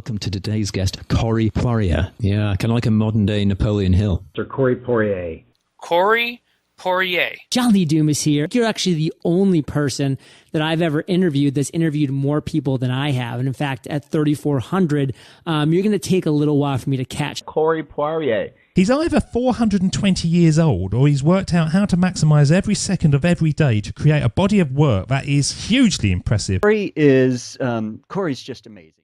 welcome to today's guest, Corey Poirier. Yeah, kind of like a modern-day Napoleon Hill. Sir Corey Poirier. Corey Poirier. John Lee Dumas here. You're actually the only person that I've ever interviewed that's interviewed more people than I have. And in fact, at 3,400, you're going to take a little while for me to catch. Corey Poirier. He's either 420 years old or he's worked out how to maximize every second of every day to create a body of work that is hugely impressive. Corey's just amazing.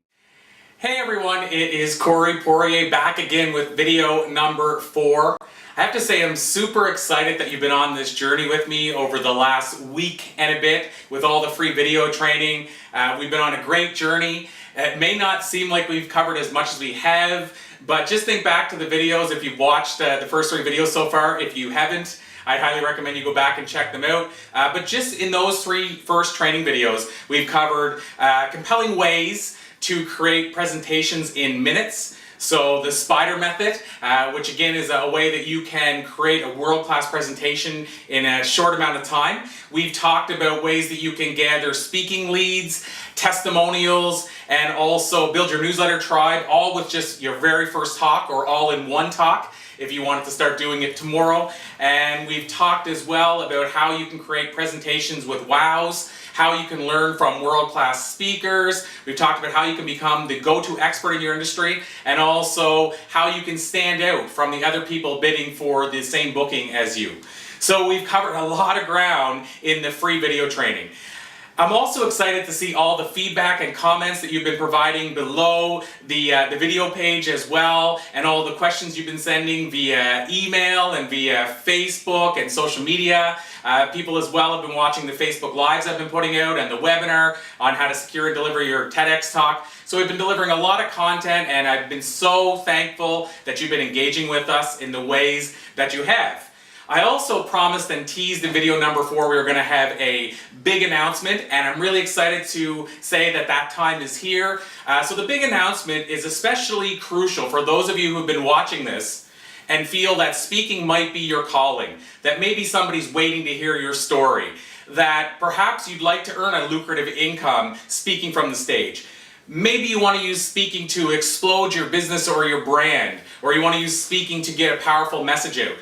Hey everyone, it is Corey Poirier back again with video number 4. I have to say I'm super excited that you've been on this journey with me over the last week and a bit with all the free video training. We've been on a great journey. It may not seem like we've covered as much as we have, but just think back to the videos if you've watched the first 3 videos so far. If you haven't, I highly recommend you go back and check them out. But just in those 3 first training videos, we've covered compelling ways to create presentations in minutes. So the SPIDER method, which again is a way that you can create a world-class presentation in a short amount of time. We've talked about ways that you can gather speaking leads, testimonials, and also build your newsletter tribe, all with just your very first talk or all in one talk if you wanted to start doing it tomorrow. And we've talked as well about how you can create presentations with WOWs, how you can learn from world-class speakers. We've talked about how you can become the go-to expert in your industry, and also how you can stand out from the other people bidding for the same booking as you. So we've covered a lot of ground in the free video training. I'm also excited to see all the feedback and comments that you've been providing below the video page as well, and all the questions you've been sending via email and via Facebook and social media. People as well have been watching the Facebook Lives I've been putting out and the webinar on how to secure and deliver your TEDx talk. So we've been delivering a lot of content, and I've been so thankful that you've been engaging with us in the ways that you have. I also promised and teased in video number 4 we were going to have a big announcement, and I'm really excited to say that that time is here. So the big announcement is especially crucial for those of you who've been watching this and feel that speaking might be your calling, that maybe somebody's waiting to hear your story, that perhaps you'd like to earn a lucrative income speaking from the stage. Maybe you want to use speaking to explode your business or your brand, or you want to use speaking to get a powerful message out.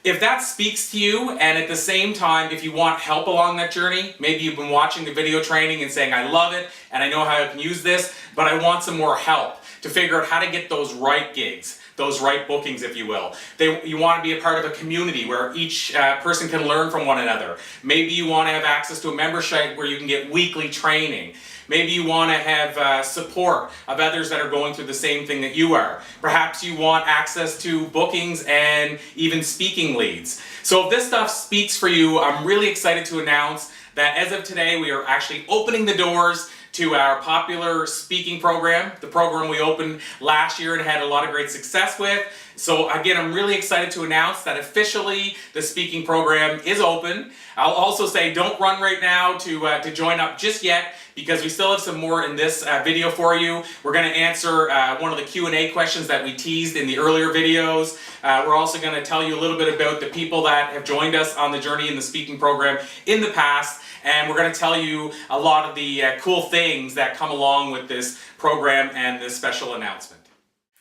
If that speaks to you, and at the same time, if you want help along that journey, maybe you've been watching the video training and saying, I love it, and I know how I can use this, but I want some more help to figure out how to get those right gigs, those right bookings, if you will. You want to be a part of a community where each person can learn from one another. Maybe you want to have access to a membership where you can get weekly training. Maybe you want to have support of others that are going through the same thing that you are. Perhaps you want access to bookings and even speaking leads. So if this stuff speaks for you, I'm really excited to announce that as of today, we are actually opening the doors to our popular speaking program, the program we opened last year and had a lot of great success with. So again, I'm really excited to announce that officially the speaking program is open. I'll also say don't run right now to join up just yet, because we still have some more in this video for you. We're going to answer one of the Q&A questions that we teased in the earlier videos. We're also going to tell you a little bit about the people that have joined us on the journey in the speaking program in the past. And we're going to tell you a lot of the cool things that come along with this program and this special announcement.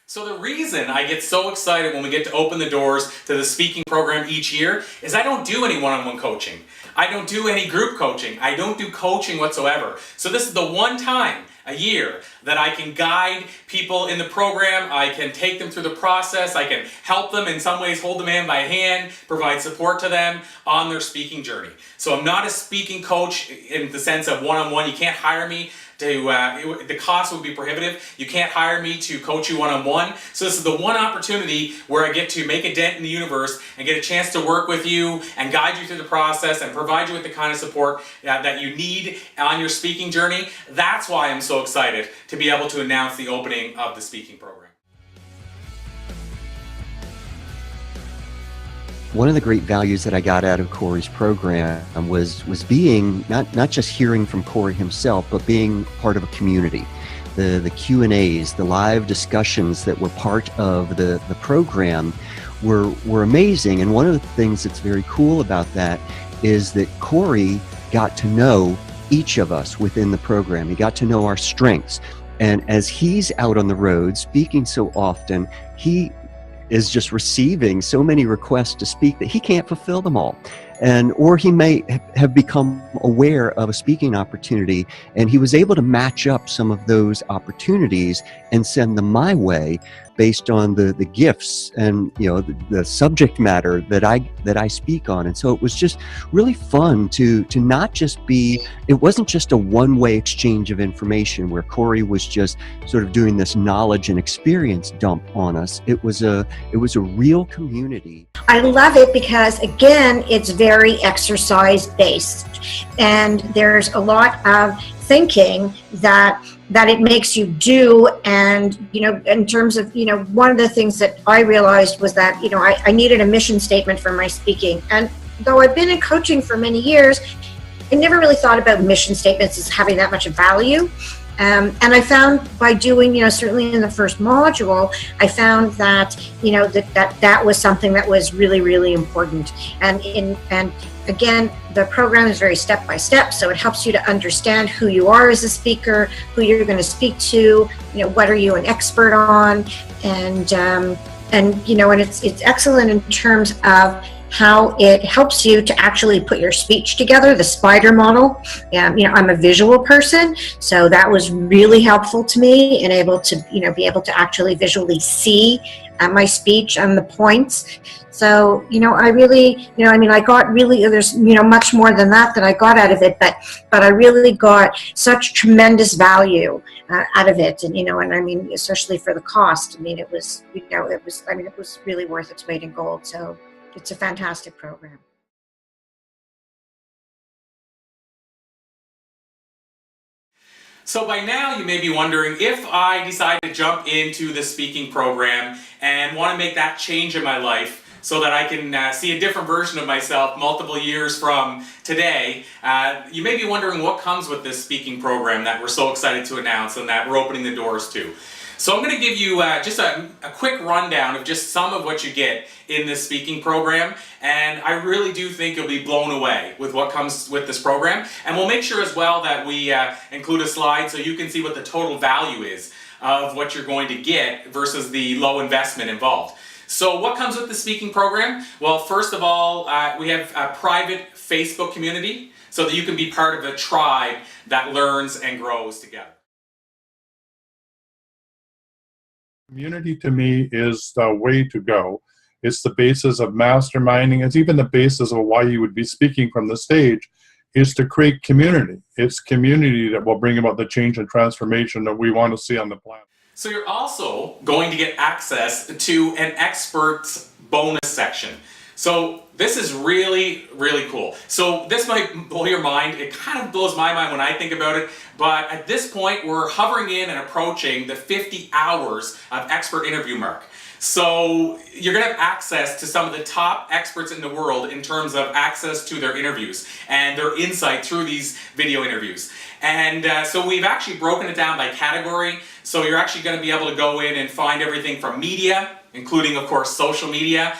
So the reason I get so excited when we get to open the doors to the speaking program each year is I don't do any one-on-one coaching. I don't do any group coaching. I don't do coaching whatsoever. So this is the one time a year that I can guide people in the program. I can take them through the process. I can help them in some ways, hold them hand by hand, provide support to them on their speaking journey. So I'm not a speaking coach in the sense of one-on-one. You can't hire me the cost would be prohibitive. You can't hire me to coach you one-on-one. So this is the one opportunity where I get to make a dent in the universe and get a chance to work with you and guide you through the process and provide you with the kind of support that you need on your speaking journey. That's why I'm so excited to be able to announce the opening of the speaking program. One of the great values that I got out of Corey's program was being not just hearing from Corey himself, but being part of a community. The Q&As, the live discussions that were part of the program were amazing. And one of the things that's very cool about that is that Corey got to know each of us within the program. He got to know our strengths. And as he's out on the road speaking so often, he is just receiving so many requests to speak that he can't fulfill them all. Or he may have become aware of a speaking opportunity, and he was able to match up some of those opportunities and send them my way based on the gifts and the subject matter that I speak on. And so it was just really fun to not just be, it wasn't just a one-way exchange of information where Corey was just sort of doing this knowledge and experience dump on us. It was a real community. I love it because, again, it's very exercise based, and there's a lot of thinking that it makes you do. And in terms of one of the things that I realized was that I needed a mission statement for my speaking. And though I've been in coaching for many years, I never really thought about mission statements as having that much value. And I found by doing, certainly in the first module, I found that, that was something that was really, really important. And again, the program is very step by step, so it helps you to understand who you are as a speaker, who you're going to speak to, what are you an expert on, and it's excellent in terms of how it helps you to actually put your speech together, the spider model. I'm a visual person, so that was really helpful to me, and able to, be able to actually visually see my speech and the points. So, I really, I got really, there's, much more than that I got out of it, but I really got such tremendous value out of it. And, especially for the cost, it was really worth its weight in gold. So it's a fantastic program. So by now you may be wondering, if I decide to jump into the speaking program and want to make that change in my life so that I can see a different version of myself multiple years from today, you may be wondering what comes with this speaking program that we're so excited to announce and that we're opening the doors to. So I'm going to give you just a quick rundown of just some of what you get in this speaking program, and I really do think you'll be blown away with what comes with this program. And we'll make sure as well that we include a slide so you can see what the total value is of what you're going to get versus the low investment involved. So what comes with the speaking program? Well, first of all, we have a private Facebook community so that you can be part of a tribe that learns and grows together. Community to me is the way to go. It's the basis of masterminding. It's even the basis of why you would be speaking from the stage, is to create community. It's community that will bring about the change and transformation that we want to see on the planet. So you're also going to get access to an experts bonus section. So this is really, really cool. So this might blow your mind. It kind of blows my mind when I think about it. But at this point, we're hovering in and approaching the 50 hours of expert interview mark. So you're going to have access to some of the top experts in the world in terms of access to their interviews and their insight through these video interviews. And so we've actually broken it down by category. So you're actually going to be able to go in and find everything from media, including, of course, social media,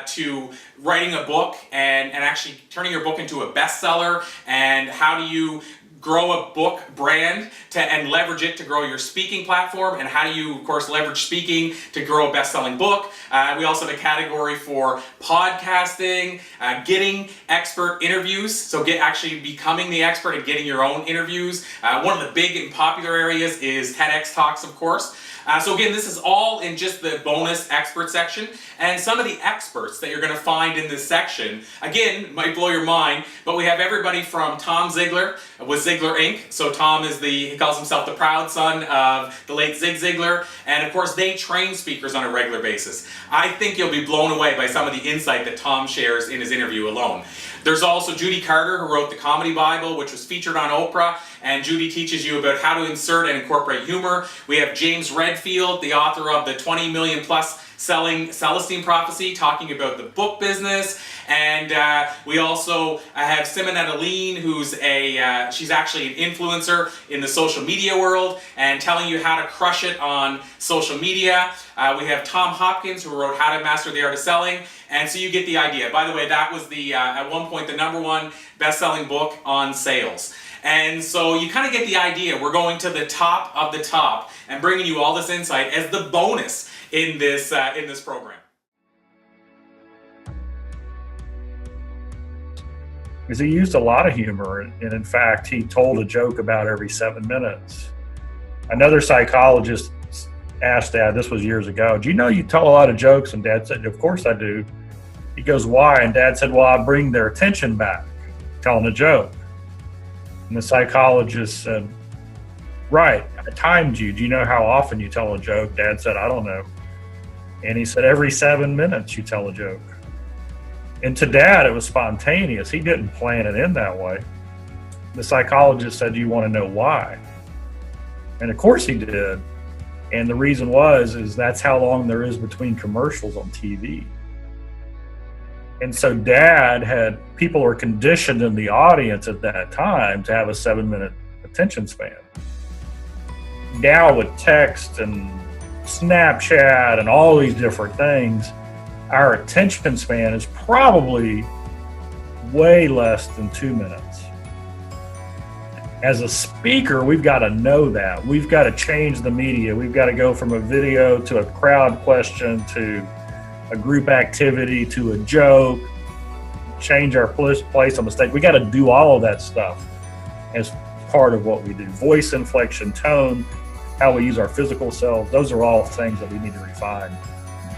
to writing a book and actually turning your book into a bestseller, and how do you grow a book brand and leverage it to grow your speaking platform, and how do you, of course, leverage speaking to grow a best-selling book. We also have a category for podcasting, getting expert interviews, so actually becoming the expert and getting your own interviews. One of the big and popular areas is TEDx Talks, of course. So again, this is all in just the bonus expert section, and some of the experts that you're going to find in this section, again, might blow your mind, but we have everybody from Tom Ziglar with Ziglar Inc. So Tom is he calls himself the proud son of the late Zig Ziglar, and of course they train speakers on a regular basis. I think you'll be blown away by some of the insight that Tom shares in his interview alone. There's also Judy Carter, who wrote the Comedy Bible, which was featured on Oprah, and Judy teaches you about how to insert and incorporate humor. We have James Redfield, the author of the 20 million plus selling Celestine Prophecy, talking about the book business. And we also have Simonetta Lean, who's she's actually an influencer in the social media world and telling you how to crush it on social media. We have Tom Hopkins, who wrote How to Master the Art of Selling. And so you get the idea. By the way, that was at one point the #1 best-selling book on sales. And so you kind of get the idea. We're going to the top of the top and bringing you all this insight as the bonus in this program. Because he used a lot of humor, and in fact, he told a joke about every 7 minutes. Another psychologist asked Dad, this was years ago, do you know you tell a lot of jokes? And Dad said, of course I do. He goes, why? And Dad said, well, I bring their attention back, telling a joke. And the psychologist said, right, I timed you. Do you know how often you tell a joke? Dad said, I don't know. And he said, every 7 minutes you tell a joke. And to Dad, it was spontaneous. He didn't plan it in that way. The psychologist said, do you want to know why? And of course he did. And the reason is that's how long there is between commercials on TV. And so Dad people are conditioned in the audience at that time to have a 7-minute attention span. Now with text and Snapchat and all these different things, our attention span is probably way less than 2 minutes. As a speaker, we've got to know that. We've got to change the media. We've got to go from a video to a crowd question to a group activity to a joke, change our place on the stage. We got to do all of that stuff as part of what we do. Voice inflection, tone, how we use our physical selves. Those are all things that we need to refine.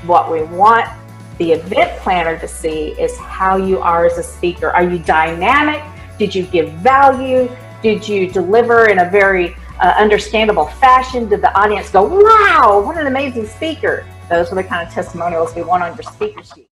What we want the event planner to see is how you are as a speaker. Are you dynamic? Did you give value? Did you deliver in a very understandable fashion? Did the audience go, wow, what an amazing speaker? Those are the kind of testimonials we want on your speaker sheet.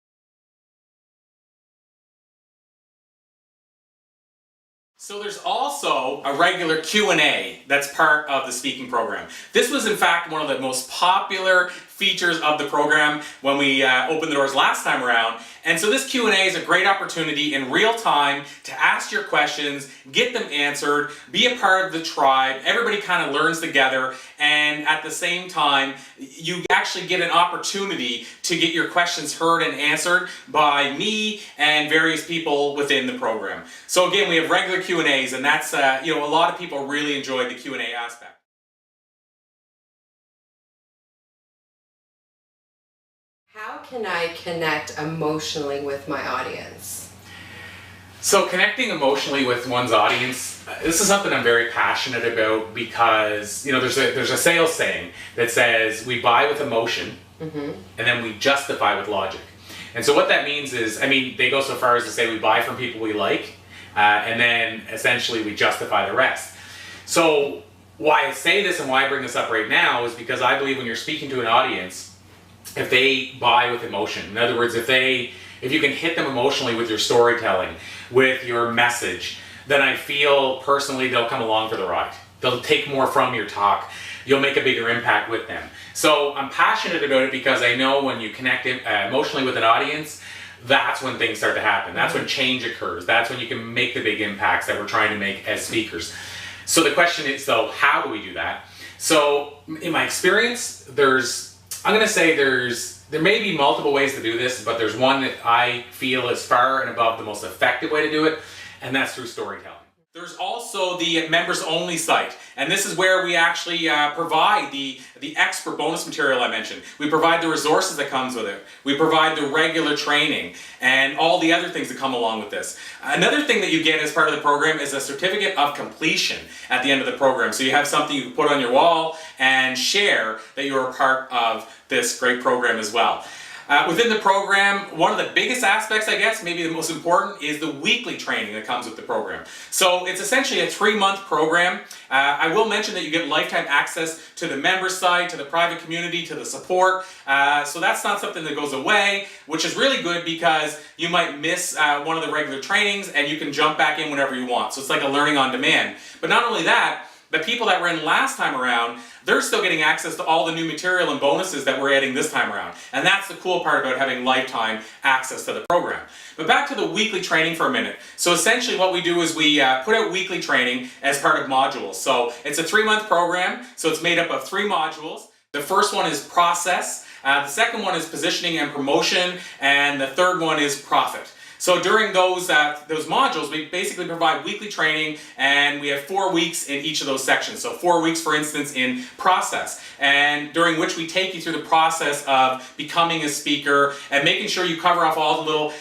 So there's also a regular Q&A that's part of the speaking program. This was in fact one of the most popular features of the program when we opened the doors last time around. And so this Q&A is a great opportunity in real time to ask your questions, get them answered, be a part of the tribe. Everybody kind of learns together, and at the same time, you actually get an opportunity to get your questions heard and answered by me and various people within the program. So again, we have regular Q&As, and that's, a lot of people really enjoyed the Q&A aspect. How can I connect emotionally with my audience? So connecting emotionally with one's audience, this is something I'm very passionate about because, there's a sales saying that says we buy with emotion and then we justify with logic. And so what that means is, they go so far as to say we buy from people we like and then essentially we justify the rest. So why I say this and why I bring this up right now is because I believe when you're speaking to an audience, if they buy with emotion, in other words, if you can hit them emotionally with your storytelling, with your message, then I feel personally they'll come along for the ride. They'll take more from your talk. You'll make a bigger impact with them. So I'm passionate about it because I know when you connect emotionally with an audience, that's when things start to happen. That's when change occurs. That's when you can make the big impacts that we're trying to make as speakers. So the question is, though, how do we do that? So in my experience, I'm going to say there may be multiple ways to do this, but there's one that I feel is far and above the most effective way to do it, and that's through storytelling. There's also the members only site, and this is where we actually provide the expert bonus material I mentioned. We provide the resources that comes with it. We provide the regular training and all the other things that come along with this. Another thing that you get as part of the program is a certificate of completion at the end of the program. So you have something you can put on your wall and share that you're a part of this great program as well. Within the program, one of the biggest aspects, I guess, maybe the most important, is the weekly training that comes with the program. So it's essentially a 3-month program. I will mention that you get lifetime access to the member site, to the private community, to the support. So that's not something that goes away, which is really good because you might miss one of the regular trainings and you can jump back in whenever you want. So it's like a learning on demand. But not only that, the people that were in last time around, they're still getting access to all the new material and bonuses that we're adding this time around. And that's the cool part about having lifetime access to the program. But back to the weekly training for a minute. So essentially what we do is we put out weekly training as part of modules. So it's a 3-month program, so it's made up of 3 modules. The first one is process, the second one is positioning and promotion, and the third one is profit. So during those modules, we basically provide weekly training, and we have 4 weeks in each of those sections. So 4 weeks, for instance, in process, and during which we take you through the process of becoming a speaker and making sure you cover off all the little,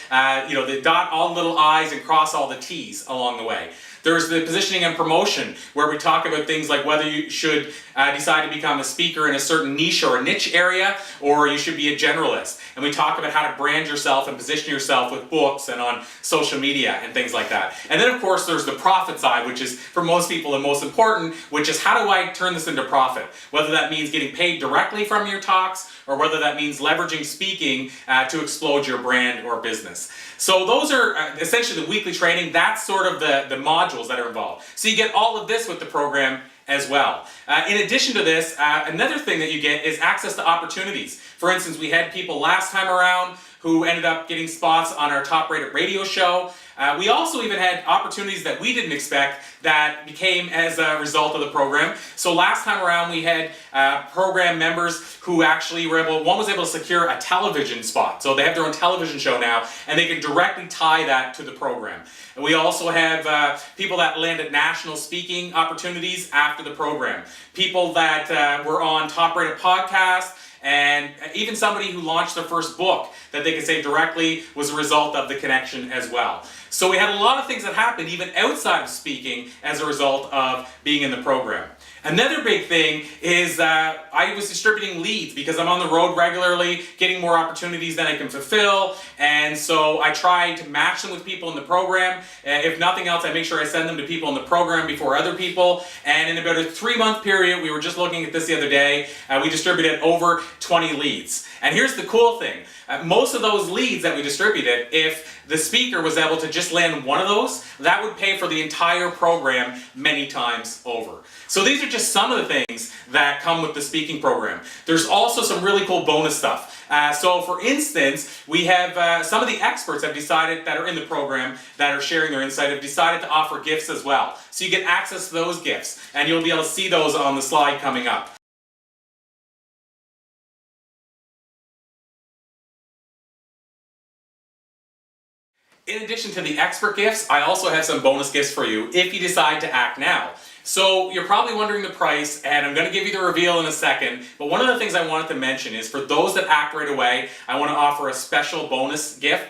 dot all the little I's and cross all the T's along the way. There's the positioning and promotion, where we talk about things like whether you should decide to become a speaker in a certain niche or a niche area, or you should be a generalist. And we talk about how to brand yourself and position yourself with books and on social media and things like that. And then, of course, there's the profit side, which is for most people the most important, which is how do I turn this into profit? Whether that means getting paid directly from your talks, or whether that means leveraging speaking to explode your brand or business. So those are essentially the weekly training. That's sort of the modules that are involved. So you get all of this with the program as well. In addition to this, another thing that you get is access to opportunities. For instance, we had people last time around who ended up getting spots on our top rated radio show. We also even had opportunities that we didn't expect that became as a result of the program. So last time around we had program members who actually were one was able to secure a television spot. So they have their own television show now, and they can directly tie that to the program. And we also have people that landed national speaking opportunities after the program. People that were on top rated podcasts, and even somebody who launched their first book that they could say directly was a result of the connection as well. So we had a lot of things that happened even outside of speaking as a result of being in the program. Another big thing is I was distributing leads because I'm on the road regularly, getting more opportunities than I can fulfill, and so I try to match them with people in the program. If nothing else, I make sure I send them to people in the program before other people, and in about a 3-month period, we were just looking at this the other day, we distributed over 20 leads. And here's the cool thing. Most of those leads that we distributed, if the speaker was able to just land one of those, that would pay for the entire program many times over. So these are just some of the things that come with the speaking program. There's also some really cool bonus stuff. So for instance, we have some of the experts have decided that are in the program that are sharing their insight have decided to offer gifts as well. So you get access to those gifts, and you'll be able to see those on the slide coming up. In addition to the expert gifts, I also have some bonus gifts for you if you decide to act now. So you're probably wondering the price, and I'm going to give you the reveal in a second, but one of the things I wanted to mention is for those that act right away, I want to offer a special bonus gift.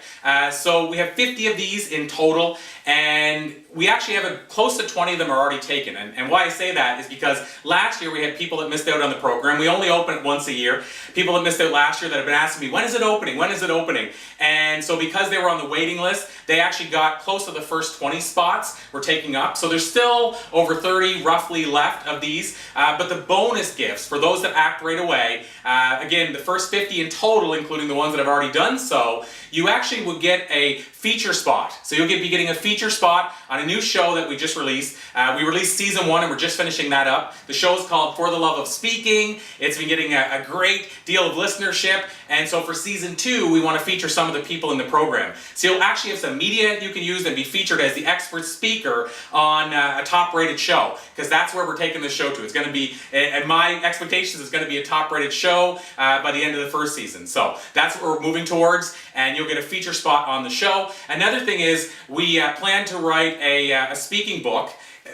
So we have 50 of these in total, and we actually have close to 20 of them are already taken. And why I say that is because last year we had people that missed out on the program. We only open it once a year. People that missed out last year that have been asking me, when is it opening? When is it opening? And so because they were on the waiting list, they actually got close to the first 20 spots we're taking up. So there's still over 30 roughly left of these. But the bonus gifts for those that act right away, again, the first 50 in total, including the ones that have already done so, you actually would get a feature spot. So you'll be getting a feature spot on a new show that we just released. We released season 1 and we're just finishing that up. The show is called For the Love of Speaking. It's been getting a great deal of listenership, and so for season 2 we want to feature some of the people in the program. So you'll actually have some media you can use and be featured as the expert speaker on a top rated show, because that's where we're taking the show to. It's going to be, at my expectations, it's going to be a top rated show by the end of the first season. So that's what we're moving towards, and you'll get a feature spot on the show. Another thing is we plan to write a speaking book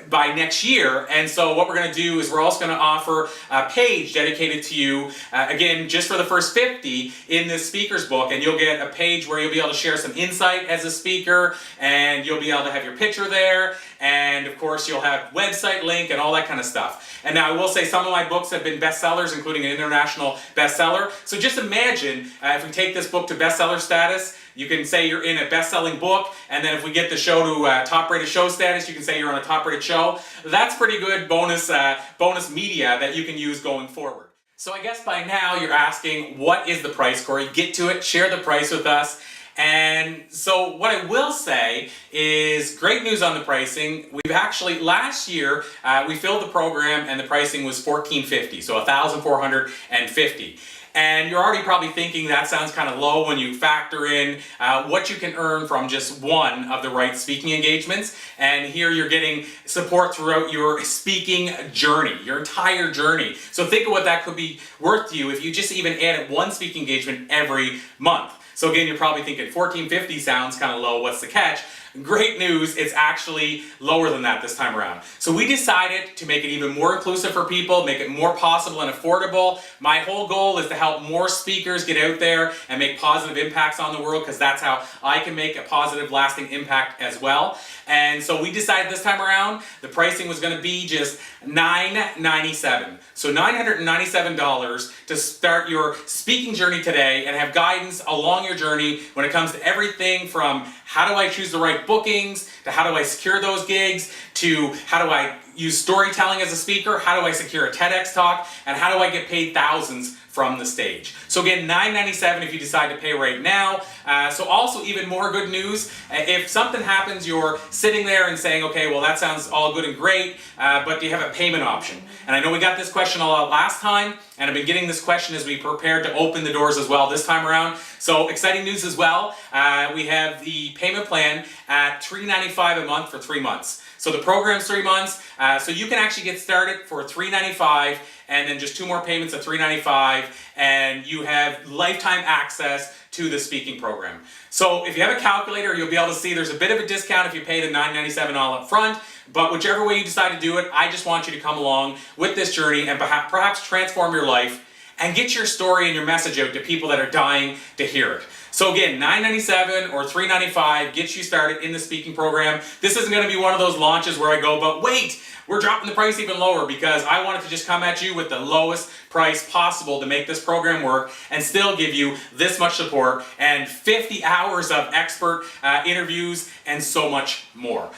by next year, and so what we're going to do is we're also going to offer a page dedicated to you, again, just for the first 50 in this speaker's book, and you'll get a page where you'll be able to share some insight as a speaker, and you'll be able to have your picture there, and of course you'll have website link and all that kind of stuff. And now I will say some of my books have been bestsellers, including an international bestseller. So just imagine if we take this book to bestseller status, you can say you're in a best-selling book, and then if we get the show to top-rated show status, you can say you're on a top-rated show. That's pretty good bonus media that you can use going forward. So I guess by now you're asking, what is the price, Corey? Get to it, share the price with us. And so what I will say is great news on the pricing. We've actually, last year, we filled the program and the pricing was $1,450, so $1,450. And you're already probably thinking that sounds kind of low when you factor in what you can earn from just one of the right speaking engagements. And here you're getting support throughout your speaking journey, your entire journey. So think of what that could be worth to you if you just even added one speaking engagement every month. So again, you're probably thinking $1,450 sounds kind of low, what's the catch? Great news, it's actually lower than that this time around. So we decided to make it even more inclusive for people, make it more possible and affordable. My whole goal is to help more speakers get out there and make positive impacts on the world, because that's how I can make a positive, lasting impact as well. And so we decided this time around, the pricing was going to be just $997. So $997 to start your speaking journey today and have guidance along your journey when it comes to everything from how do I choose the right bookings, to how do I secure those gigs, to how do I use storytelling as a speaker, how do I secure a TEDx talk, and how do I get paid thousands from the stage. So again, $997 if you decide to pay right now. So also even more good news, if something happens, you're sitting there and saying, okay, well that sounds all good and great, but do you have a payment option? And I know we got this question a lot last time, and I've been getting this question as we prepared to open the doors as well this time around. So exciting news as well. We have the payment plan at $395 a month for 3 months. So the program's 3 months, so you can actually get started for $395 and then just 2 more payments of $395, and you have lifetime access to the speaking program. So if you have a calculator, you'll be able to see there's a bit of a discount if you pay the $997 all up front, but whichever way you decide to do it, I just want you to come along with this journey and perhaps transform your life and get your story and your message out to people that are dying to hear it. So again, $997 or $395 gets you started in the speaking program. This isn't going to be one of those launches where I go, but wait, we're dropping the price even lower, because I wanted to just come at you with the lowest price possible to make this program work and still give you this much support and 50 hours of expert interviews and so much more.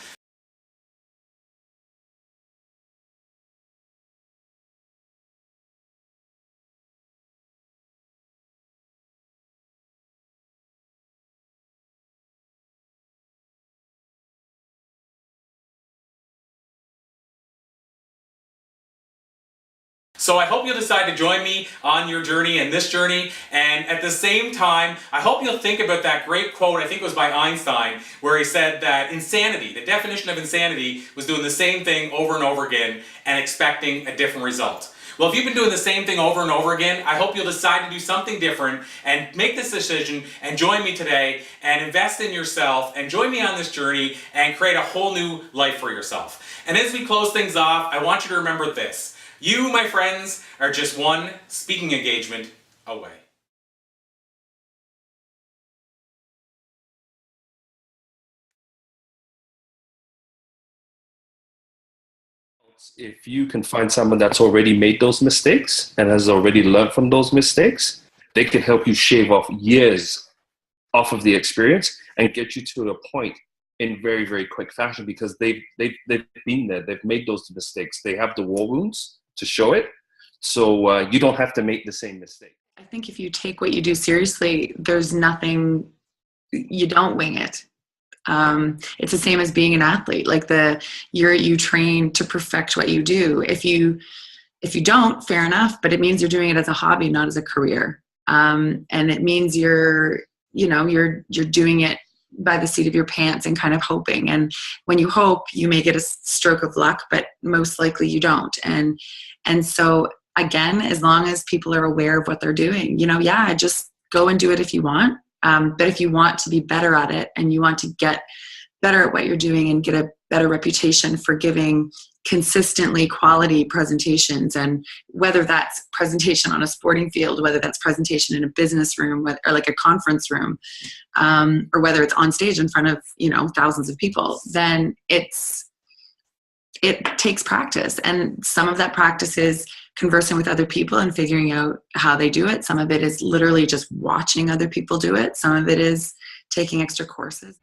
So I hope you'll decide to join me on your journey and this journey, and at the same time, I hope you'll think about that great quote, I think it was by Einstein, where he said that insanity, the definition of insanity, was doing the same thing over and over again and expecting a different result. Well, if you've been doing the same thing over and over again, I hope you'll decide to do something different and make this decision and join me today and invest in yourself and join me on this journey and create a whole new life for yourself. And as we close things off, I want you to remember this. You, my friends, are just one speaking engagement away. If you can find someone that's already made those mistakes and has already learned from those mistakes, they can help you shave off years off of the experience and get you to a point in very, very quick fashion, because they've been there, they've made those mistakes, they have the war wounds to show it. So you don't have to make the same mistake. I think if you take what you do seriously, there's nothing, you don't wing it. It's the same as being an athlete. Like you train to perfect what you do. If you don't, fair enough, but it means you're doing it as a hobby, not as a career. And it means you're doing it by the seat of your pants and kind of hoping. And when you hope, you may get a stroke of luck, but most likely you don't. And so again, as long as people are aware of what they're doing, just go and do it if you want. But if you want to be better at it and you want to get better at what you're doing and get a better reputation for giving consistently quality presentations, and whether that's presentation on a sporting field, whether that's presentation in a business room or like a conference room, or whether it's on stage in front of, thousands of people, then it takes practice. And some of that practice is conversing with other people and figuring out how they do it. Some of it is literally just watching other people do it. Some of it is taking extra courses.